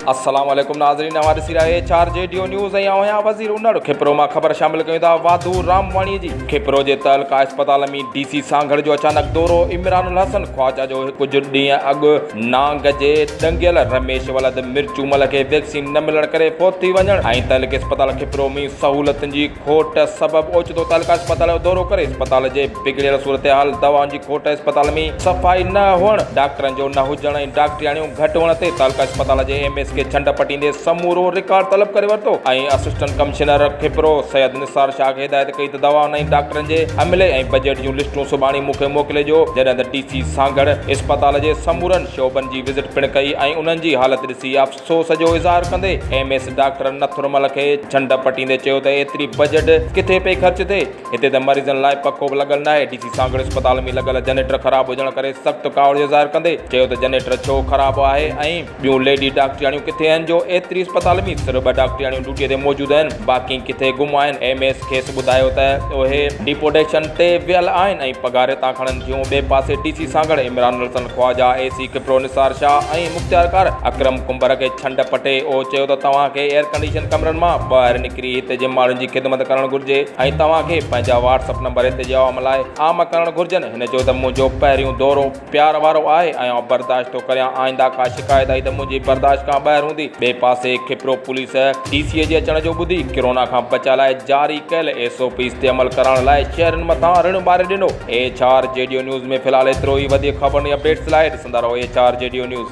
अस्सलाम वालेकुम नाज़रीन, हमारे सिरा चार जेडियो न्यूज़ ऐं वज़ीर उनड़ खिपरो मां ख़बर शामिल कयूं था। वाधू रामवाणी जी खिपरो जे तहलका अस्पताल में डीसी सांगड़ जो अचानक दौरो। इमरानुल हसन ख्वाजा जो कुछ ॾींहं अॻु नांग जे ॾंगियल रमेश वलद मिर्चूमल खे वैक्सीन न मिलण करे फौत थी वञण ऐं तहलके अस्पताल खिपरो में सहूलतुनि जी खोट सबबि ओचितो तहलका अस्पताल जो दौरो करे अस्पताल जे बिगड़ियल सूरत हाल, दवाउनि जी खोट, अस्पताल में सफ़ाई न हुअण, डॉक्टरनि जो न हुजण ऐं डॉक्टरियाणियूं घटि हुअण ते तहलका अस्पताल जे एमएस के छंड पटींदे समूरो रिकॉर्ड तलब करे वरितो ऐं असिस्टेंट कमिश्नर खिपरो सैयद निसार शाह खे हिदायत कई त दवाउनि ऐं डॉक्टरनि जे अमले ऐं बजट जूं लिस्टूं सुभाणे मूंखे मोकिलिजो। जॾहिं त डीसी सांगड़ अस्पताल जे समूरनि शोबनि जी विज़िट पिणु कई ऐं उन्हनि जी हालत ॾिसी अफ़सोस जो इज़हार कंदे एमएस डॉक्टर नथुरमल खे छंड पटींदे चयो त एतिरी बजट किथे पई ख़र्च थिए, हिते त मरीज़नि लाइ पको बि लॻल न आहे। डीसी सांगड़ अस्पताल में लॻल जनरेटर ख़राब हुजण करे सख़्तु कावड़ जो इज़हार कंदे चयो त जनरेटर छो ख़राब आहे ऐं ॿियूं लेडी डॉक्टरियाणियूं किथे आहिनि जो एतिरी अस्पताल में सिर्फ़ 2 डॉक्टरियाणियूं ड्यूटीअ ते मौजूदु आहिनि, बाक़ी किथे गुम आहिनि। एमएस खेसि ॿुधायो त उहे डिपोटेशन ते वियल आहिनि ऐं पघार हितां खणनि थियूं। ॿिए पासे डीसी सांगड़ इमरानुल हसन ख्वाजा, एसी खिपरो निसार शाह ऐं मुख्तियारकार अकरम कुंबर खे छंड पटे ओ चयो त तव्हांखे एयर कंडीशन कमरनि मां ॿाहिरि निकिरी हिते जे माण्हुनि जी ख़िदमत करणु घुर्जे ऐं तव्हांखे पंहिंजा व्हाट्सअप नंबर हिते जे आवाम लाइ आम करणु घुर्जनि। हिन चयो त मुंहिंजो पहिरियों दौरो प्यार वारो आहे ऐं बर्दाश्त थो करियां, आईंदा का शिकायत आई त मुंहिंजी बर्दाश्त खां ॿाहिरि हूंदी। ॿिए पासे खिपरो पुलिस डीसीअ जे अचण जो ॿुधी कोरोना खां बचाव लाइ जारी कयल SOPs ते अमल करण लाइ शहरनि मथां ऋण ॿारे ॾिनो। A4 जेडियो न्यूज़ में फ़िलहाल एतिरो ई। वधीक ख़बरुनि अपडेट्स लाइ ॾिसंदा रहो A4 जेडियो न्यूज़।